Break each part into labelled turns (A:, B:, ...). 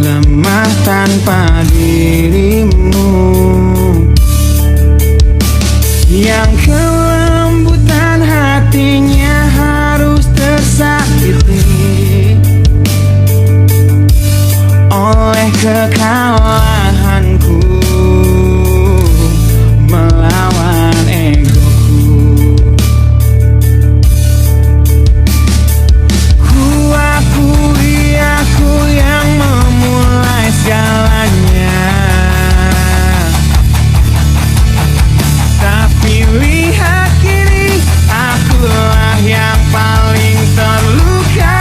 A: lemah tanpa dirimu, yang kelembutan hatinya harus tersakiti oleh kekalahanku melawan egoku. Ku akui aku yang memulai segalanya, tapi lihat kini akulah yang paling terluka.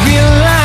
A: Bila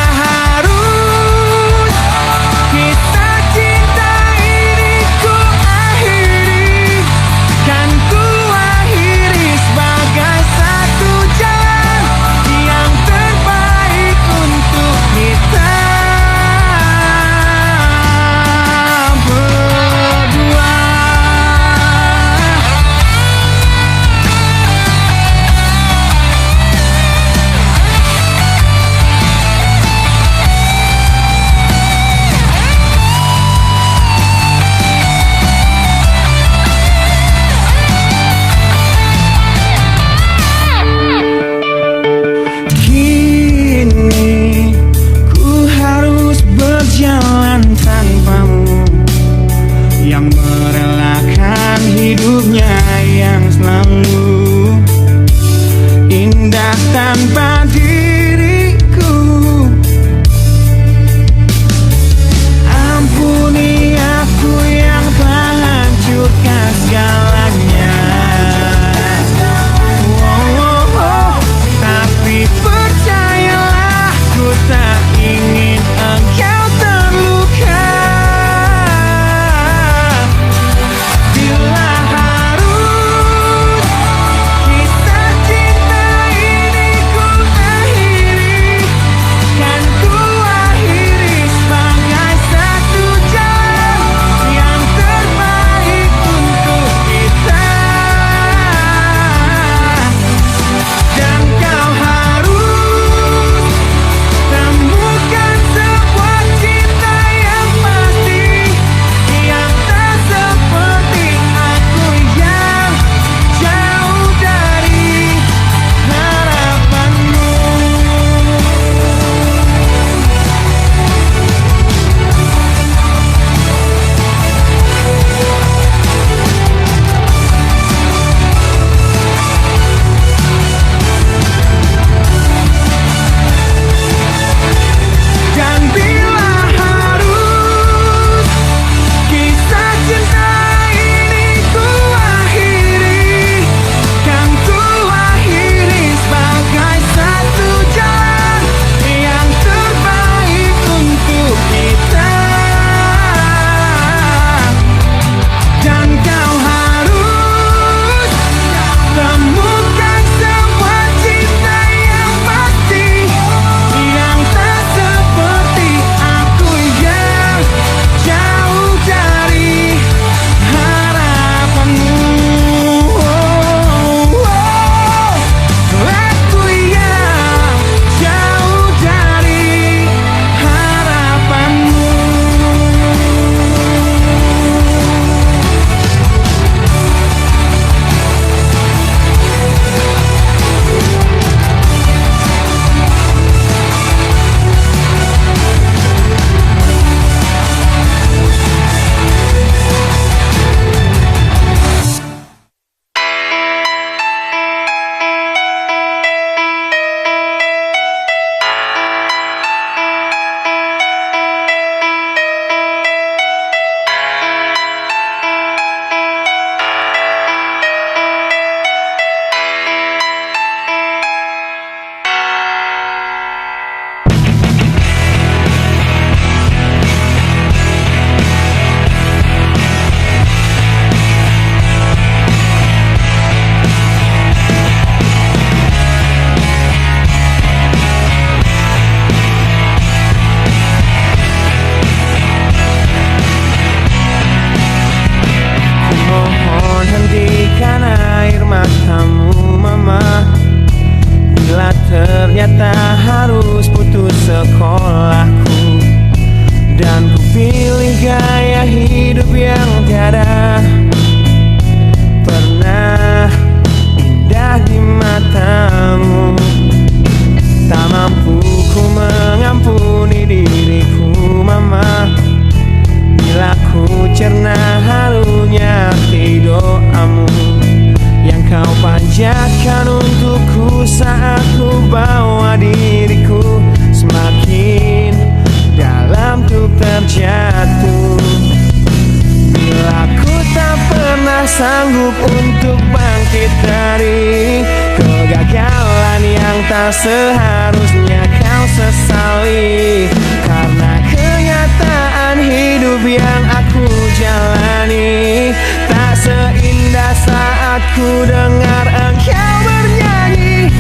A: seharusnya kau sesali, karena kenyataan hidup yang aku jalani tak seindah saat ku dengar engkau bernyanyi.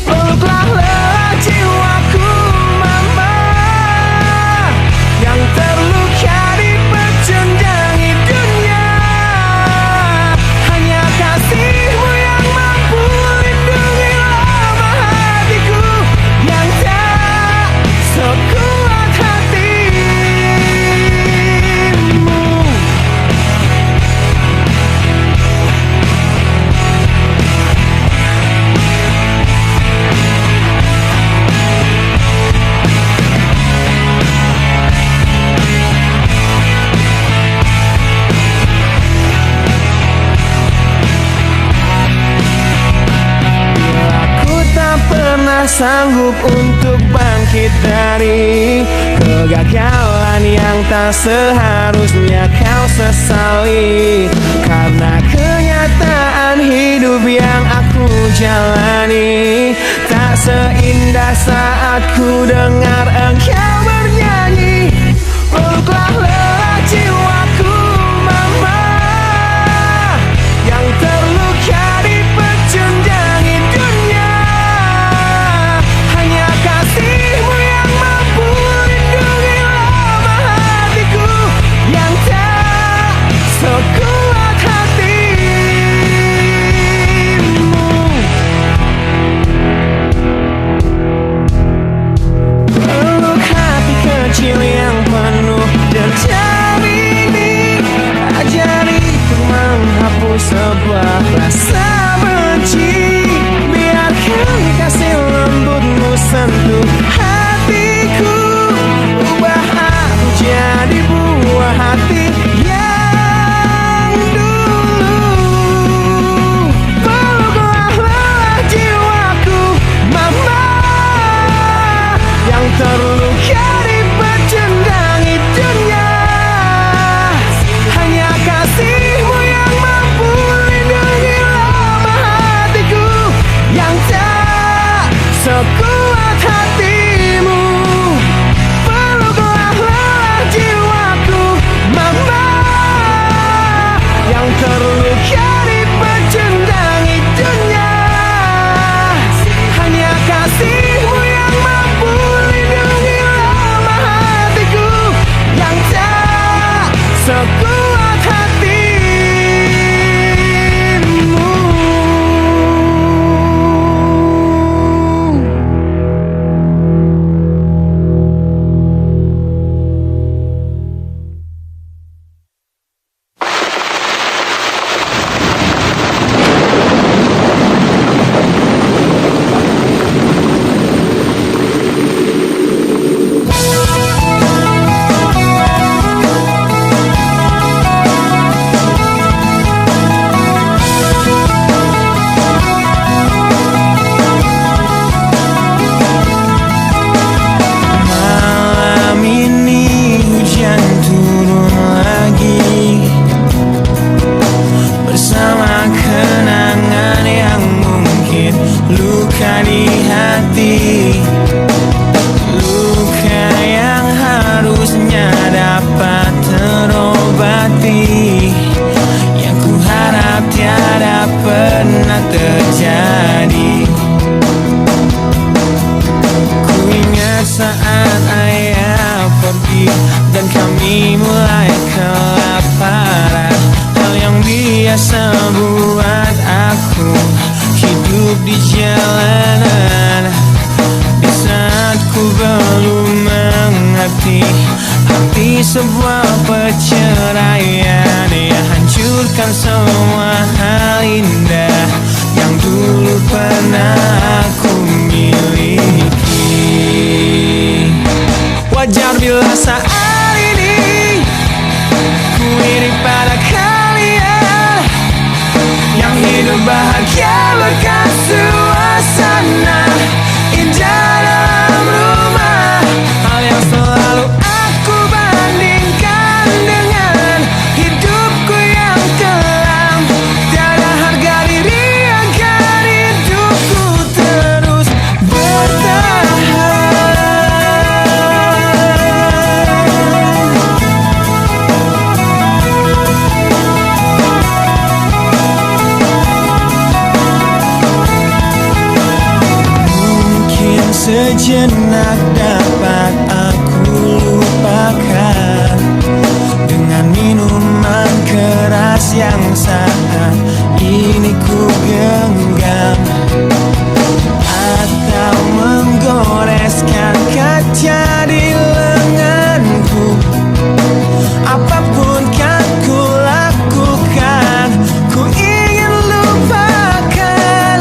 A: Peluklah lelah jiwaku mama, yang terluka dipecundangi dunia. Hanya kasihmu yang mampu lindungi lama hatiku yang tak sekuat hatimu. Sanggup untuk bangkit dari kegagalan yang tak seharusnya kau sesali, karena kenyataan hidup yang aku jalani tak seindah saat ku dengar engkau bernyanyi. Peluklah lelah jiwaku mama, yang terluka dipecundangi dunia. Kasihmu yang mampu lindungi lama hatiku yang tak sekuat hatimu. Peluk hati kecil yang penuh dendam ini, ajariku menghapus sebuah rasa benci. Biarkan kasih lembutmu sentuh hatiku, ubah aku jadi buah hati yang dulu. Peluklah lelah jiwaku mama, yang terluka dipecundangi dunia. Hanya kasihmu yang mampu lindungi lama hatiku yang tak sekuat hatimu. Peluklah lelah jiwaku mama, yang terluka dipecundangi dunia. Hanya kasihmu yang mampu lindungi lama hatiku yang tak sekuat hatimu. Sebuah perceraian yang hancurkan semua hal indah yang dulu pernah aku miliki. Wajar bila saat ini ku iri pada kalian yang hidup bahagia berkat suasana indah dalam rumah. Hal yang selalu aku bandingkan dengan hidupku yang kelam. Tiada harga diri agar hidupku terus sejenak dapat aku lupakan dengan minuman keras yang saat ini ku genggam, atau menggoreskan kaca di lenganku. Apapun kan ku lakukan, ku ingin lupakan.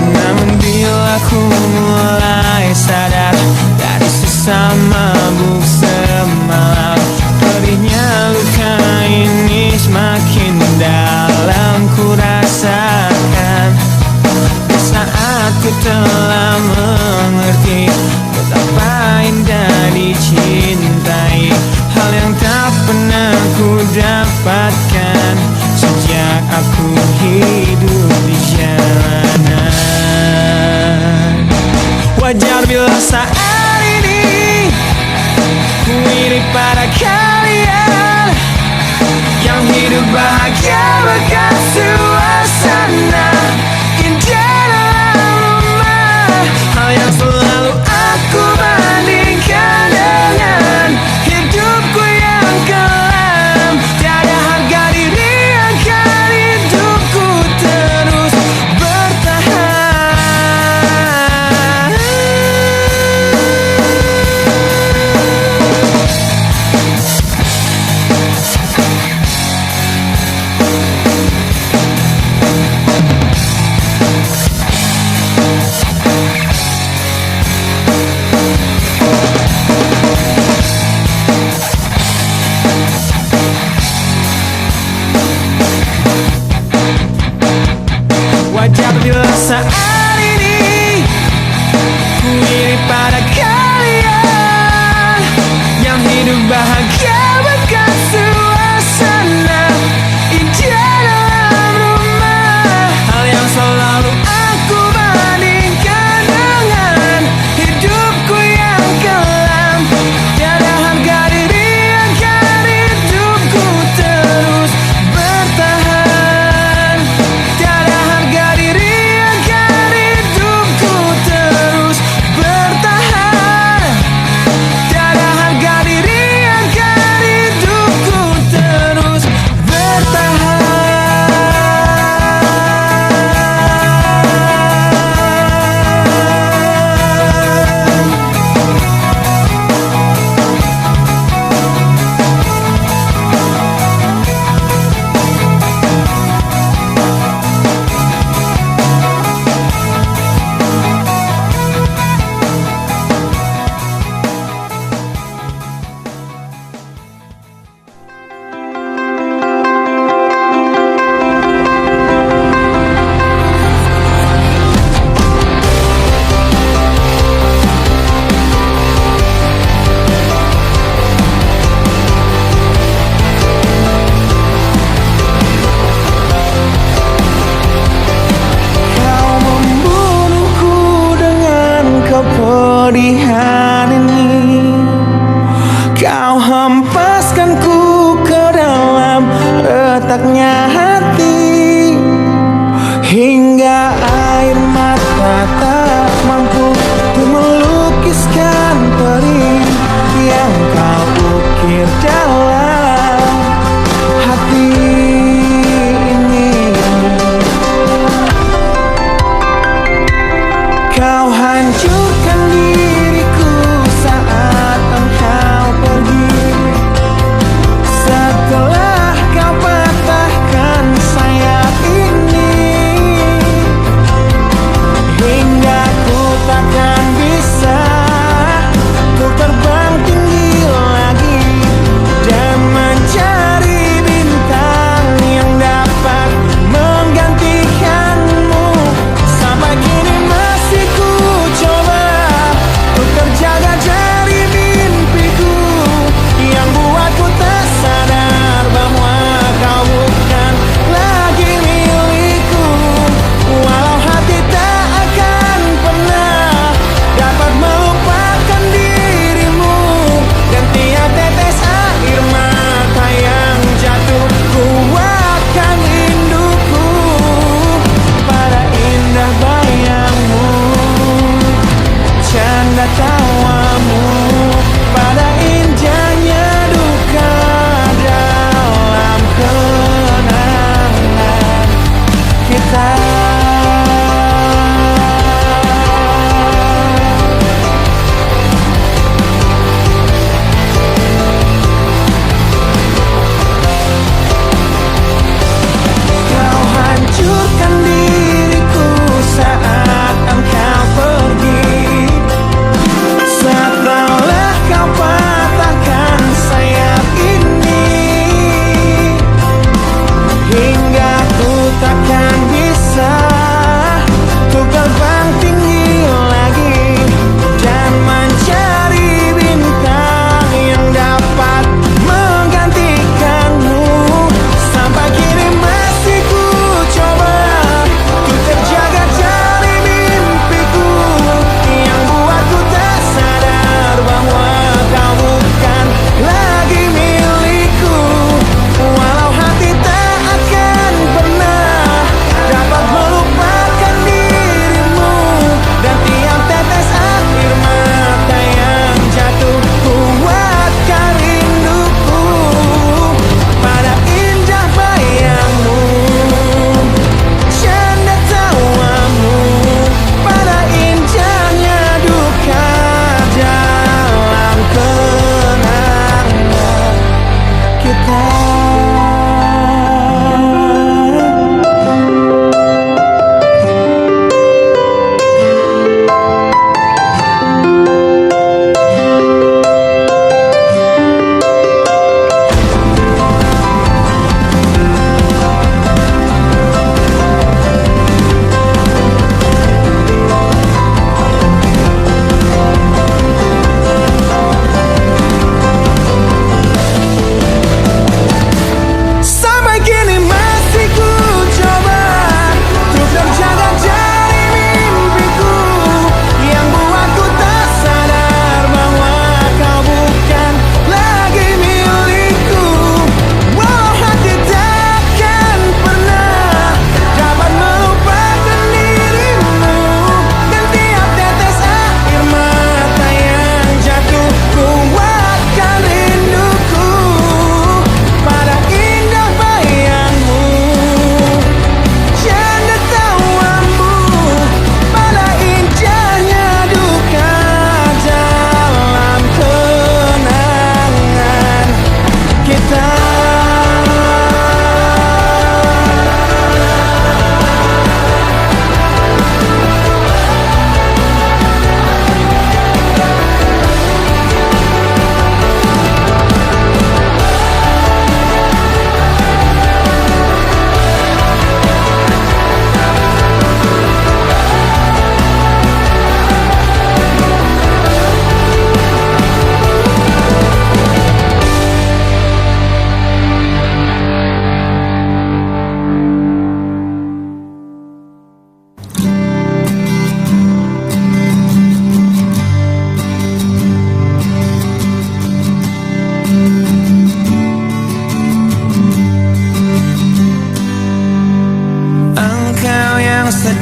A: Namun bila ku mulai sadar dari sisa mabuk semalam, perihnya luka ini semakin dalam ku rasakan. Di saat ku telah mengerti betapa indah dicintai, hal yang tak pernah ku dapatkan sejak aku hidup di jalanan. Wajar bila saat ini ku iri pada kalian yang hidup bahagia bekas suasana indah dalam rumah. Hal yang selalu aku bandingkan dengan hidupku yang kelam. Tiada harga diri akan hidupku terus bertahan. Wajar bila saat ini ku iri pada kalian yang hidup bahagia bekas suasana indah dalam rumah. Hal yang selalu aku bandingkan dengan hidupku yang kelam. Tiada harga diri akan hidupku terus bertahan. Tiada harga diri akan hidupku terus bertahan. Tiada harga diri akan hidupku terus bertahan. Kau membunuhku dengan kepedihan ini. Kau hempaskanku ke dalam retaknya hati, hingga air mata tak mampu untuk melukiskan perih yang kau ukir dalam hati ini. Kau hancurkan diriku saat engkau pergi. Setelah kau patahkan sayap ini, hingga ku takkan bisa ku terbang tinggi lagi dan mencari bintang yang dapat menggantikanmu. Sampai kini masih ku coba untuk terjaga dari mimpiku yang buatku tak sadar bahwa kau bukan lagi milikku. Walau hati tak akan pernah dapat melupakan dirimu, dan tiap tetes air mata yang jatuh ku akan rinduku pada indah bayangmu. Canda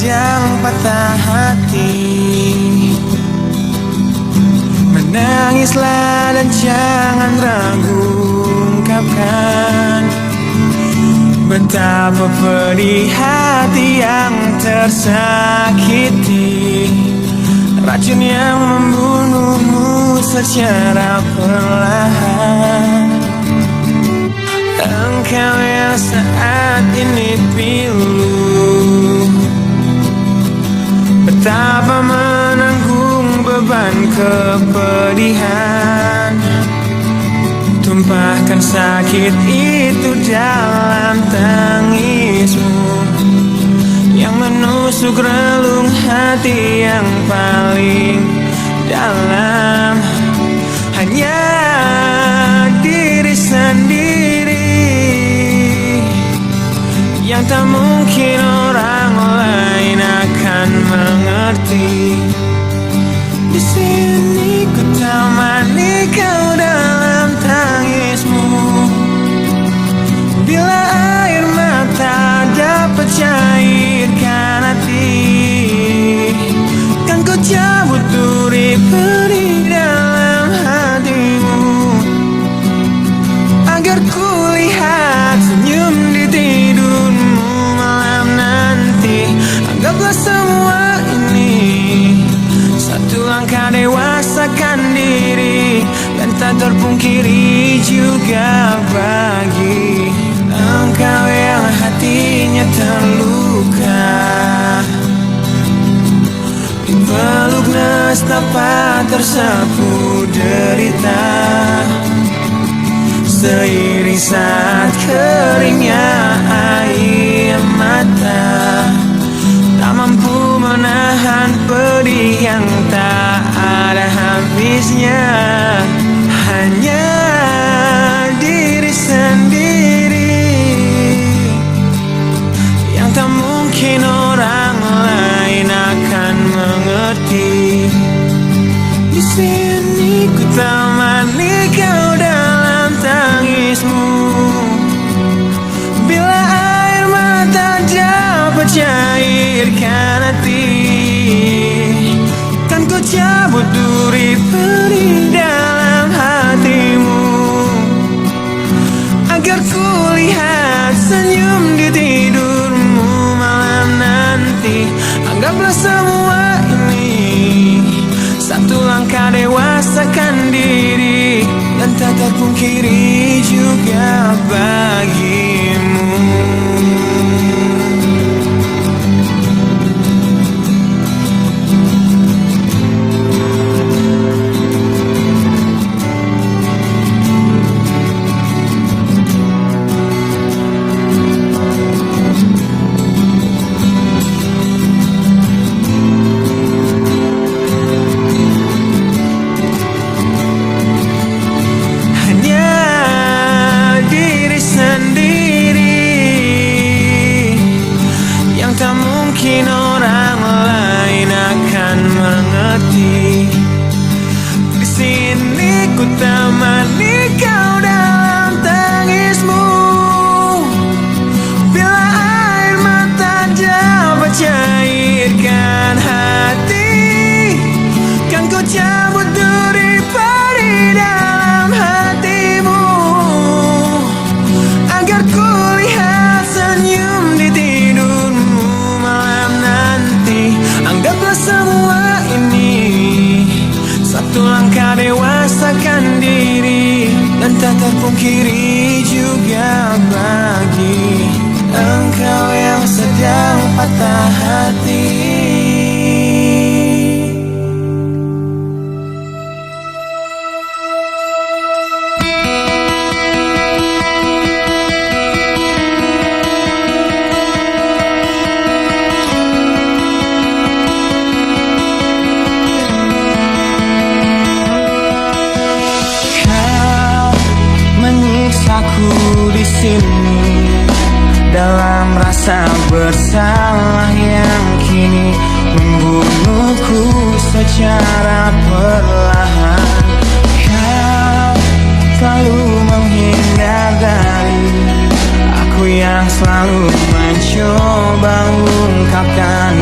A: sedang patah hati, menangislah dan jangan ragu ungkapkan betapa pedih hati yang tersakiti, racun yang membunuhmu secara perlahan. Engkau yang saat ini pilu, betapa menanggung beban kepedihan, tumpahkan sakit itu dalam tangismu yang menusuk relung hati yang paling dalam. Hanya diri sendiri yang tak mungkin orang lain akan mengerti. Di sini ku temani kau dalam tangismu, bila air mata dapat cairkan hati, kan ku cabut duri perih dalam hatimu, agar ku lihat senyum di tidurmu malam nanti. Anggaplah semua ini satu langkah dewasakan diri, dan tak terpungkiri juga bagi engkau yang hatinya terluka, dipeluk nestapa tersapu derita, seiring saat keringnya air mata, tak mampu menahan pedih yang tak ada habisnya. Hanya diri sendiri yang tak mungkin orang lain akan mengerti. Di sini ku temani kau dalam tangismu, bila air mata dapat cairkan hati, kan ku cabut duri perih dalam hatimu, agar ku lihat senyum di tidurmu malam nanti. Anggaplah semua ini satu langkah dewasakan diri, dan tak terpungkiri juga bagimu. Mungkin orang lain akan mengerti. Di sini ku temani kau dalam tangismu, bila air mata dapat cairkan hati, kan ku cabut duri perih dalam hatimu, agar ku lihat senyum di tidurmu malam nanti. Anggaplah semua ini satu langkah dewasakan diri, dan tak terpungkiri juga bagi engkau yang sedang patah hati. Aku di sini dalam rasa bersalah yang kini membunuhku secara perlahan. Kau selalu menghindar dari aku yang selalu mencoba ungkapkan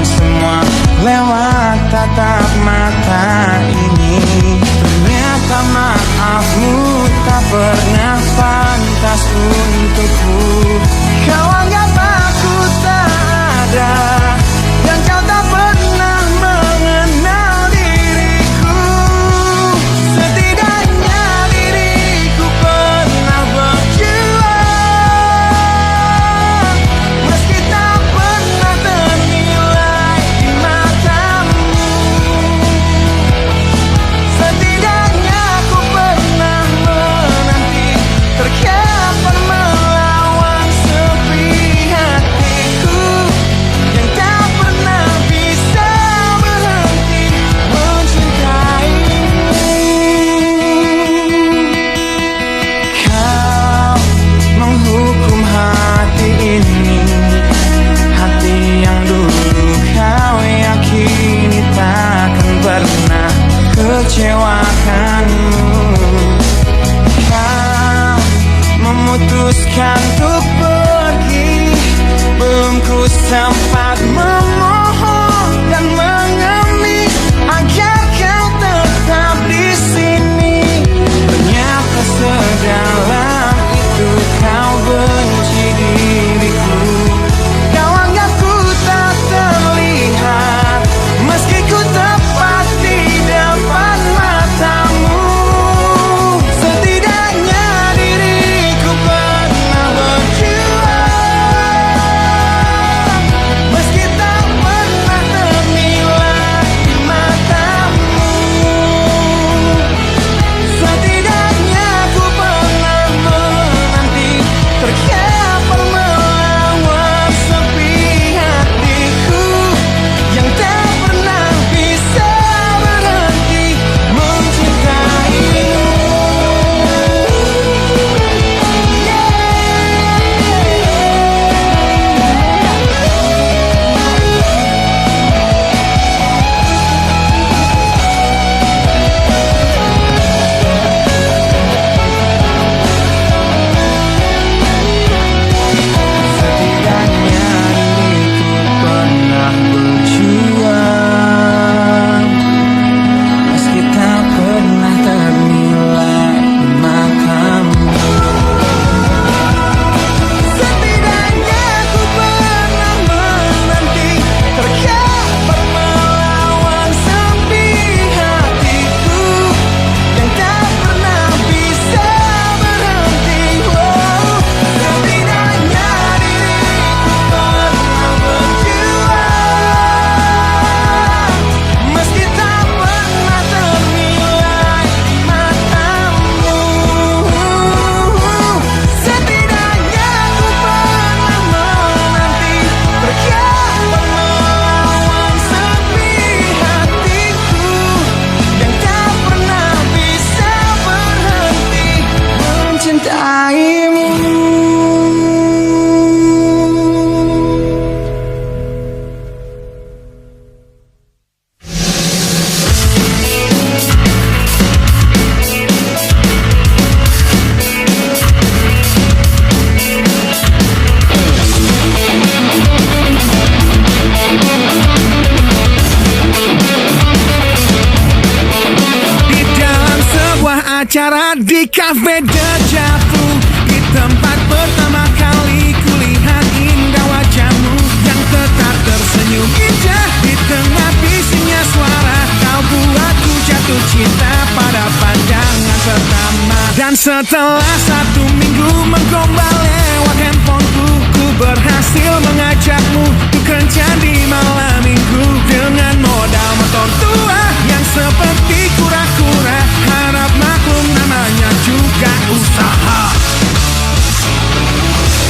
A: acara di Cafe Deja Vu, di tempat pertama kali kulihat indah wajahmu yang tetap tersenyum indah di tengah bisingnya suara. Kau buatku jatuh cinta pada pandangan pertama. Dan setelah 1 minggu menggombal lewat handphoneku, ku berhasil mengajakmu ku kencan di malam minggu dengan modal motor tua yang seperti kura-kura. Harap maklum namanya juga usaha.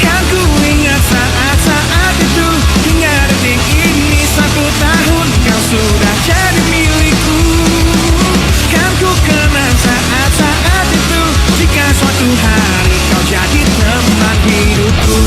A: Kan ku ingat saat-saat itu, hingga detik ini 1 tahun kau sudah jadi milikku. Kan ku kenang saat-saat itu, jika suatu hari kau jadi teman hidupku.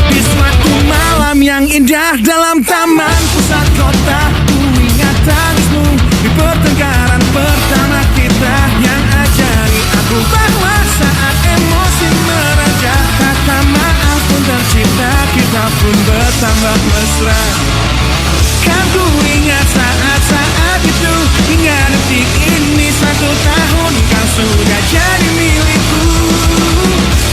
A: Di suatu malam yang indah dalam taman pusat kota, ku ingat tangismu di pertengkaran pertama kita, yang ajari aku bahwa saat emosi mereda, kata maaf pun tercipta, kita pun bertambah mesra. Kan ku ingat saat-saat itu, hingga detik ini 1 tahun kau sudah jadi milikku.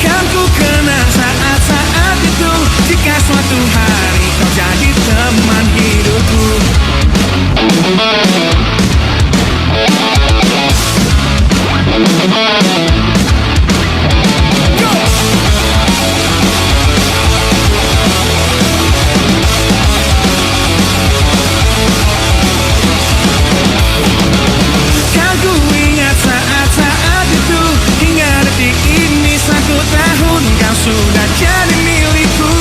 A: Kan ku kenang saat-saat itu, jika suatu hari kau jadi teman hidupku. Kan ku ingat saat-saat itu, hingga detik ini 1 tahun kau sudah jadi milikku.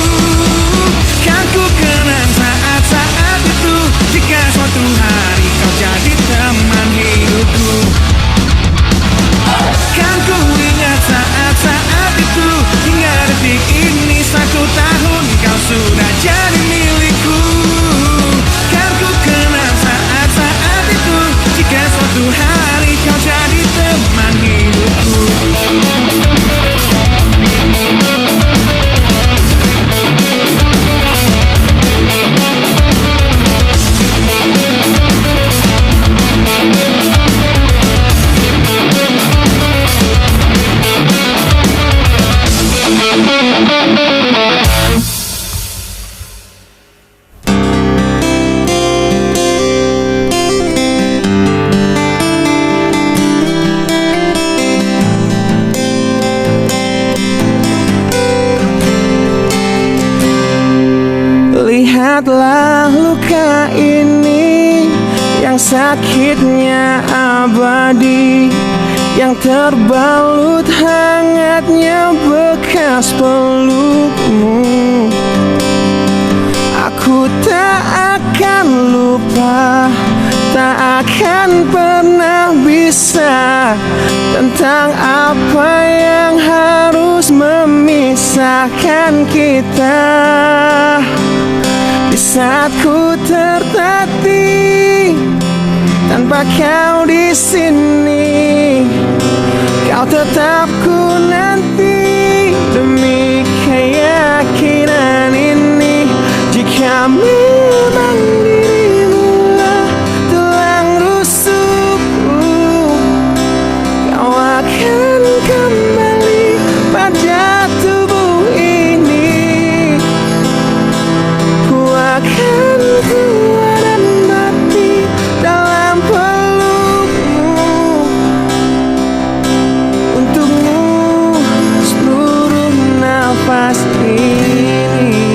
A: Kan ku kenang saat-saat itu, jika suatu hari kau jadi teman hidupku. Kan ku ingat saat-saat itu, hingga detik ini 1 tahun kau sudah jadi milikku. Kan ku kenang saat-saat itu, jika suatu hari kau jadi teman hidupku. Lihatlah luka ini yang sakitnya abadi, yang terbalut hangatnya bekas pelukmu. Aku tak akan lupa, tak akan pernah bisa, tentang apa yang harus memisahkan kita. Di saat ku tertatih tanpa kau di sini, kau tetap ku nanti demi keyakinan ini. Jika memang dirimulah tulang rusukku, kau akan kembali pada tubuh ini. Ku akan kuat dan mati dalam pelukmu, untukmu seluruh nafas ini.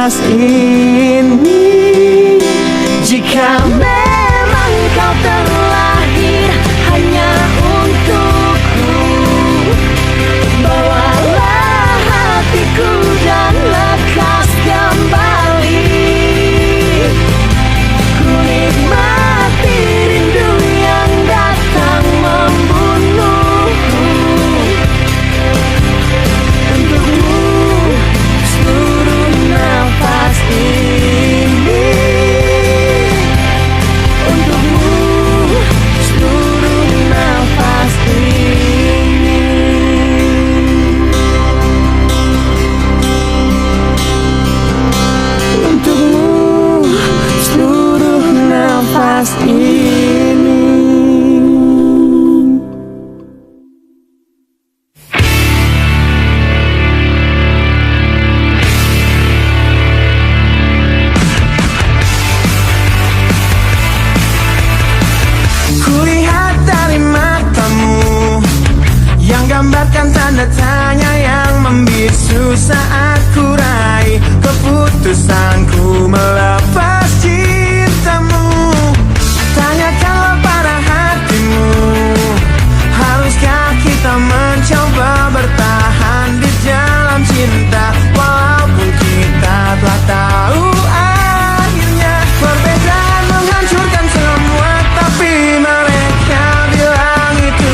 A: nafas ini. Jika memang kau terlahir hanya untukku, bawalah hatiku dan lekas kembali. Ku nikmati rindu yang datang membunuhku. Untukmu seluruh nafas ini. Untukmu seluruh nafas ini. Untukmu seluruh nafas ini. Kulihat dari matamu yang gambarkan tanda tanya yang membisu saat ku raih keputusanku melepas cintamu. Tanyakanlah pada hatimu, haruskah kita mencoba bertahan di dalam cinta walaupun kita telah tahu akhirnya perbedaan menghancurkan semua, tapi mereka bilang itu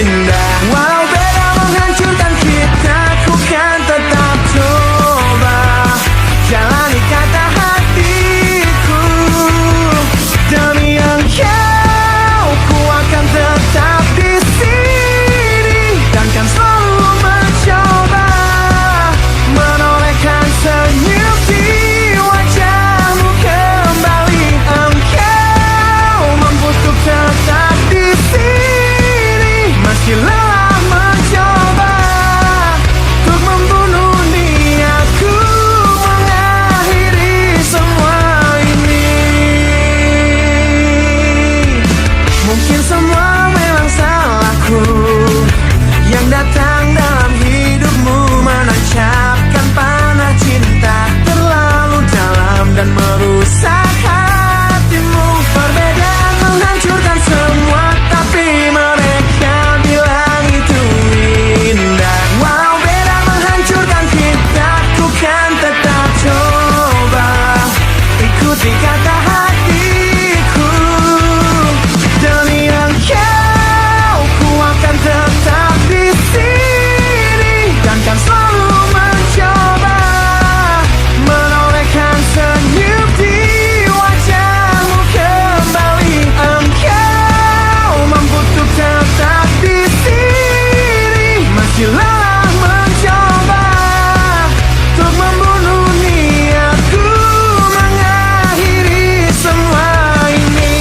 A: indah. Walau beda menghancurkan kita, ku kan tetap coba jalani kata hatiku. Demi engkau, ku akan tetap di sini dan kan selalu mencoba menolehkan senyum di wajahmu kembali. Engkau mampu untuk tetap di sini meski lelah mencoba untuk membunuh niatku mengakhiri semua ini. Mungkin semua memang salahku yang datang dalam hidupmu menancapkan panah cinta terlalu dalam dan merusak hatimu. Perbedaan menghancurkan semua, tapi mereka bilang itu indah. Walau beda menghancurkan kita, ku kan tetap coba ikuti kata hatiku. Demi engkau, ku akan tetap di sini dan kan selalu mencoba menolehkan senyum di wajahmu kembali. Engkau mampu untuk tetap di sini meski lelah mencoba untuk membunuh niatku mengakhiri semua ini.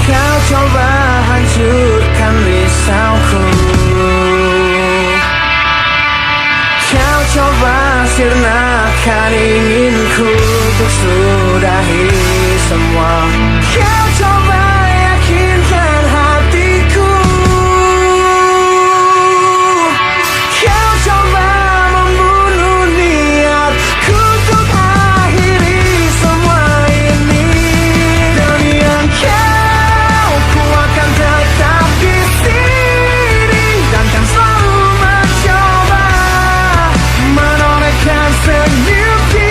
A: Kau coba hancurkan risauku, kau coba sirnakan inginku untuk sudahi semua. Kau coba yakinkan hatiku, kau coba membunuh niatku untuk akhiri semua ini. Demi engkau, ku akan tetap di sini dan kan selalu mencoba menolehkan senyum di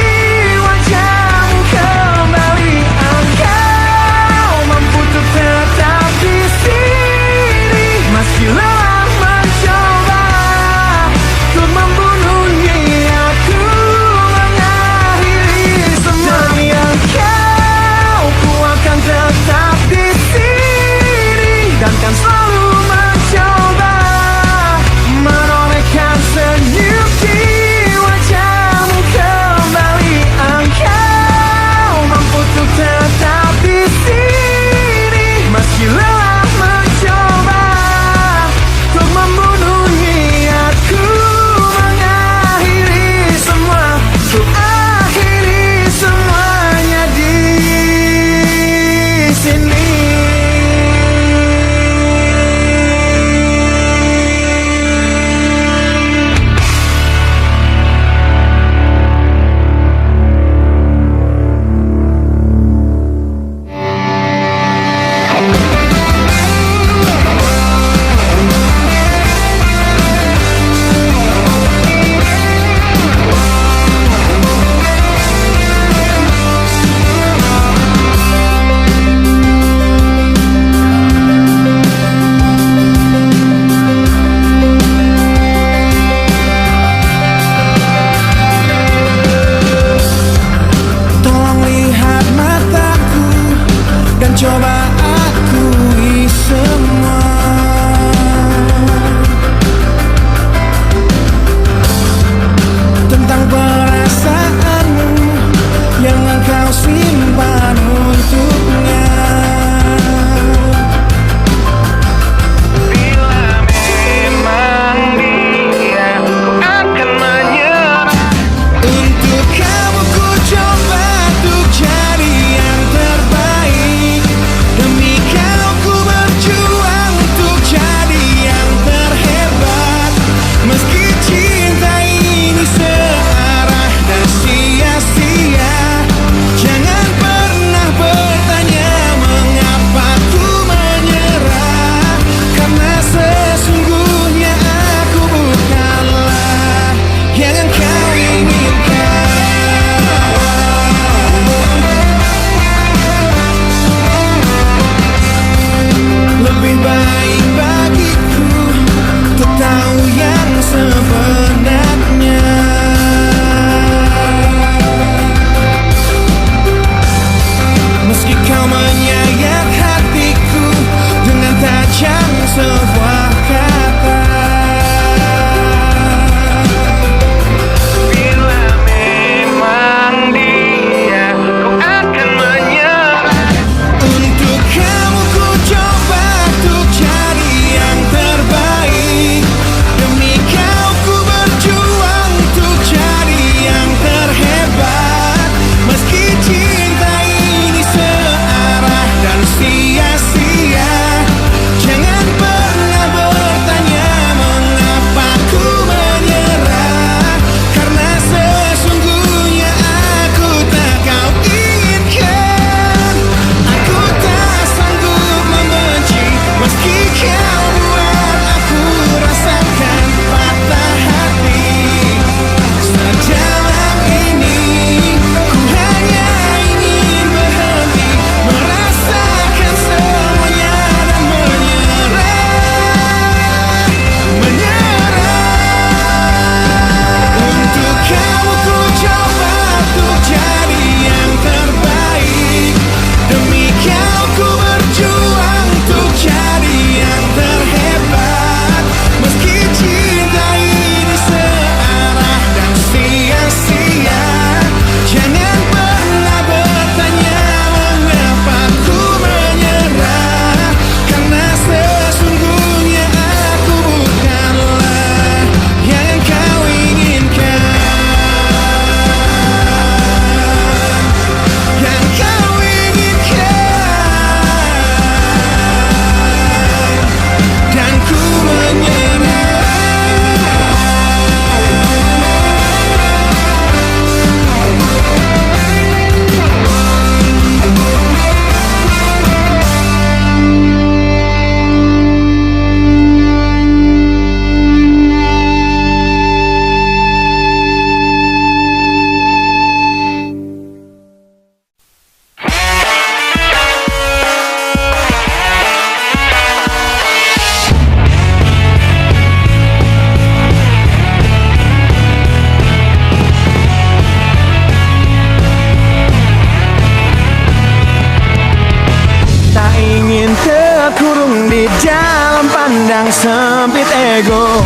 A: sempit ego.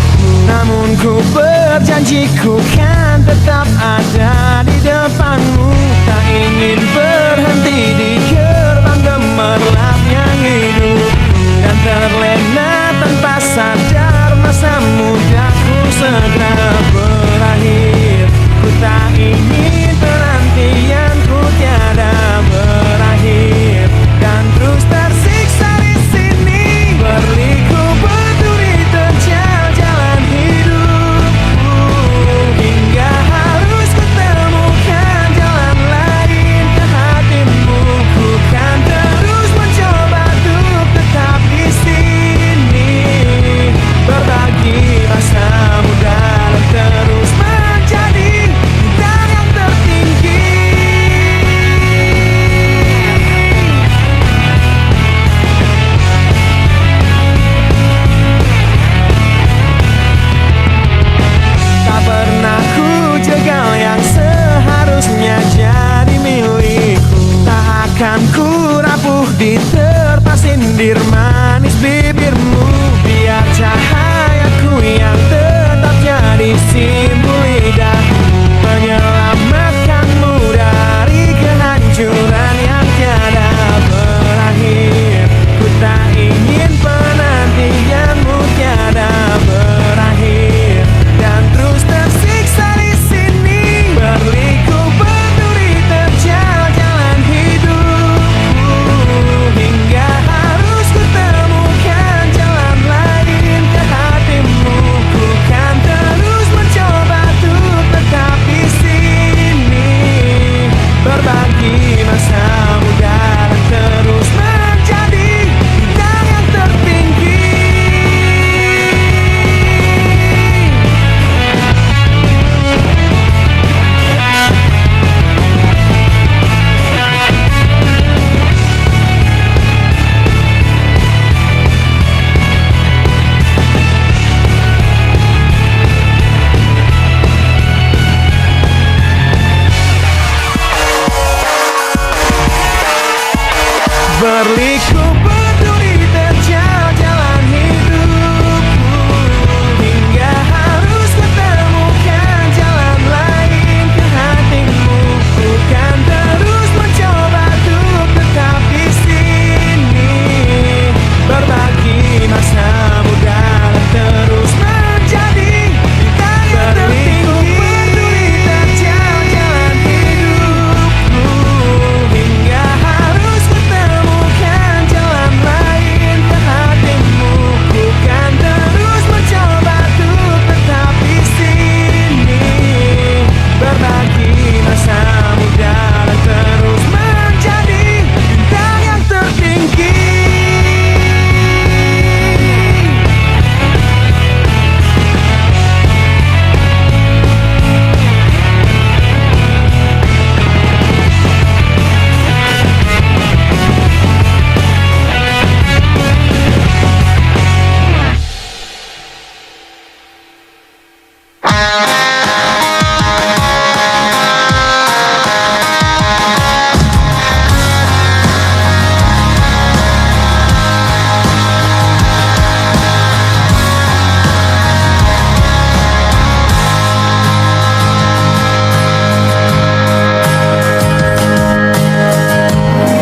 A: Namun ku berjanji ku kan tetap ada di depanmu. Tak ingin berhenti di gerbang gemerlap yang hidup, dan terlena tanpa sadar masa mudaku segera berakhir. Ku tak ingin penantianku tiada berakhir, dan terus tersiksa di sini berliku berduri terjal jalan hidupku, hingga harus kutemukan jalan lain ke hatimu. Ku kan terus mencoba untuk tetap di sini, berbagi rasa muda dan terus menjadi bintang yang tertinggi. Tak pernah ku jegal yang seharusnya jadi milikku. Tak akan ku rapuh diterpa sindir manis bibirmu. Biar cahayaku yang tetap jadi simbol lidahmu, menyelamatkanmu dari kehancuran yang tiada berakhir. Ku tak ingin penantianmu tiada berakhir, dan terus tersiksa di sini berliku berduri terjal jalan hidupku, hingga harus kutemukan jalan lain ke hatimu. Ku kan terus mencoba untuk tetap di sini, berbagi masa muda dan terus menjadi bintang yang tertinggi. Berliku berduri terjal jalan hidupku, hingga harus kutemukan jalan lain ke hatimu. Ku kan terus mencoba untuk tetap di sini, berbagi masa muda dan terus menjadi bintang yang tertinggi. Berduri terjal jalan hidupku, hingga harus kutemukan jalan lain ke hatimu. Ku kan terus mencoba untuk tetap di sini, berbagi masa muda dan terus menjadi bintang yang tertinggi.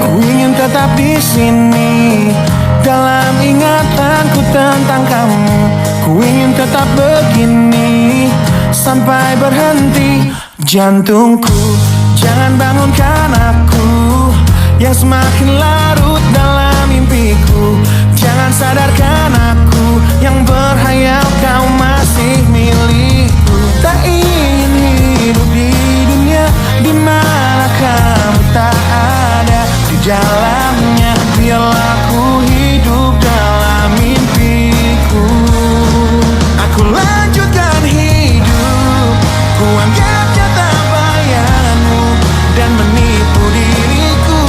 A: Ku ingin tetap di sini dalam ingatanku tentang kamu. Ku ingin tetap begini sampai berhenti jantungku. Jangan bangunkan aku yang semakin larut dalam mimpiku. Jangan sadarkan aku yang berhayal kau masih milikku. Tak ingin hidup di dunia di mana kamu tak ada di dalamnya. Biarlah ku hidup dalam mimpiku. Aku lanjutkan hidup, ku anggap nyata bayanganmu, dan menipu diriku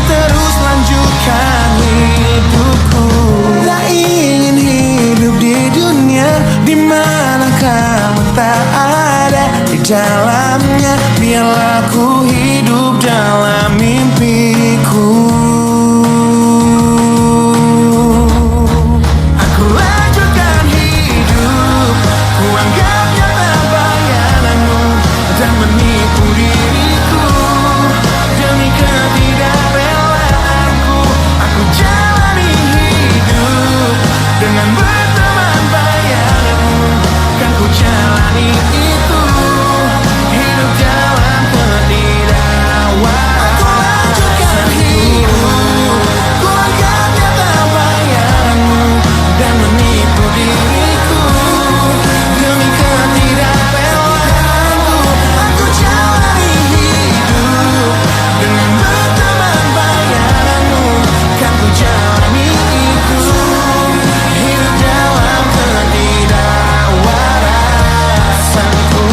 A: terus lanjutkan hidupku. Tak ingin hidup di dunia dimana kamu tak ada di dalamnya. Biarlah ku hidup dalam mimpiku. Aku lanjutkan hidup, ku anggap nyata bayanganmu dan menipu diriku. Demi ketidakrelaan aku jalani hidup dengan berteman bayanganmu. Kan ku jalani itu, hidup dalam ketidakwarasan. Ku anggap nyata bayanganmu dan menipu diriku. Demi ketidakrelaan aku jalani hidup dengan berteman bayanganmu. Kan ku jalani itu, hidup dalam ketidakwarasanku.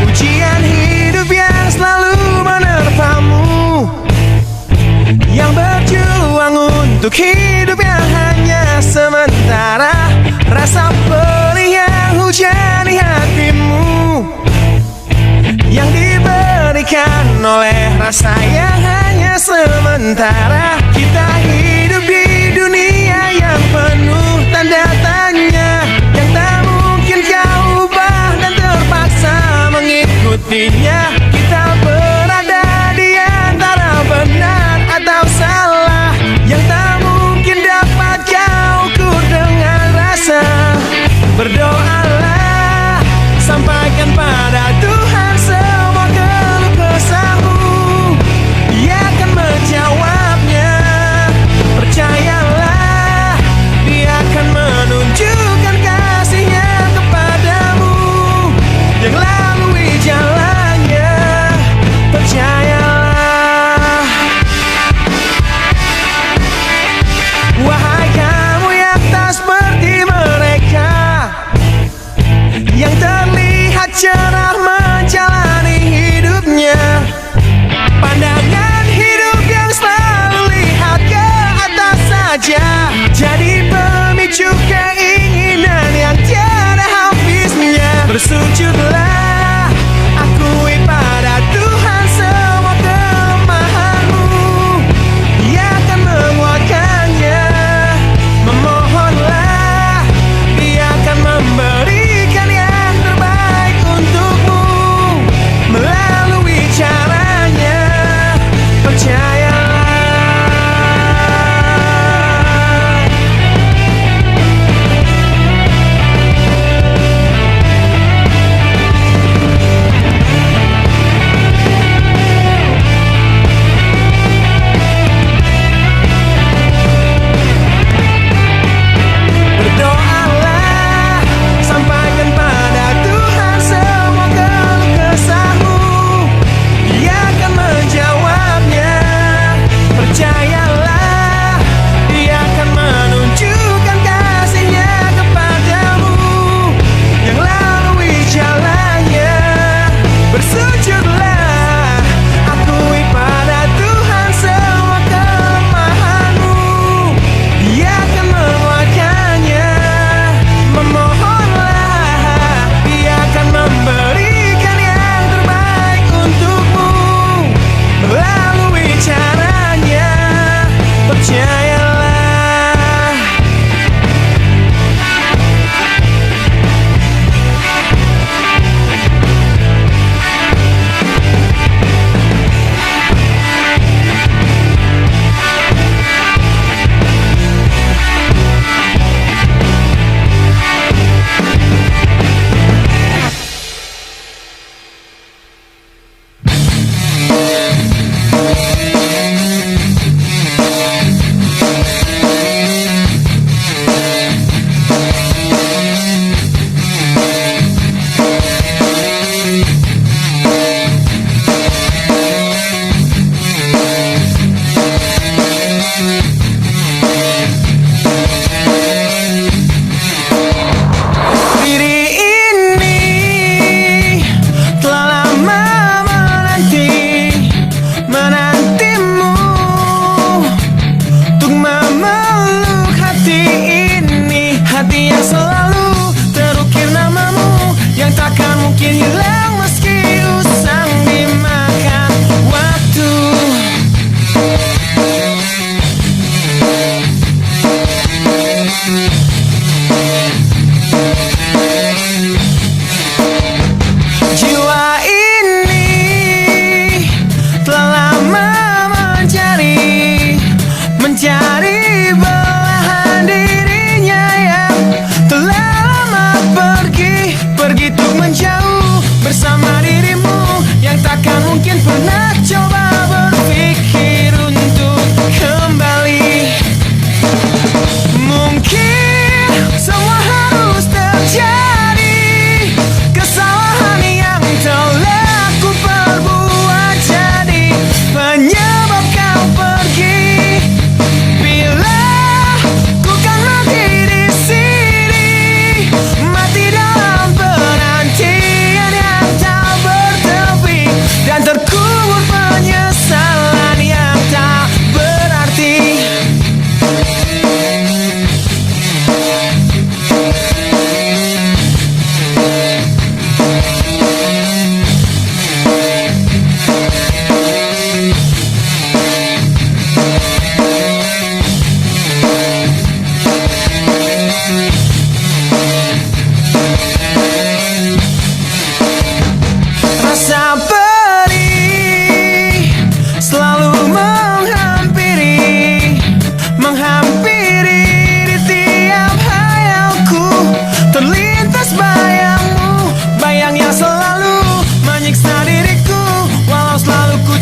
A: Ujian hidup yang selalu menerpamu, yang berjuang untuk hidup yang hanya sementara. Rasa pedih yang hujani hatimu, yang diberikan oleh rasa yang hanya sementara. Kita hidup di dunia yang penuh tanda tanya, yang tak mungkin kau ubah dan terpaksa mengikutinya. Kita berada di antara benar atau salah, yang tak mungkin dapat kau ukur dengan rasa. Berdoalah, sampaikan pada Tuhan semua keluh kesahmu. Dia akan menjawabnya. Percayalah, Dia akan menunjukkan kasih-Nya kepadamu. Yang lalui jalannya,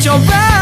A: coba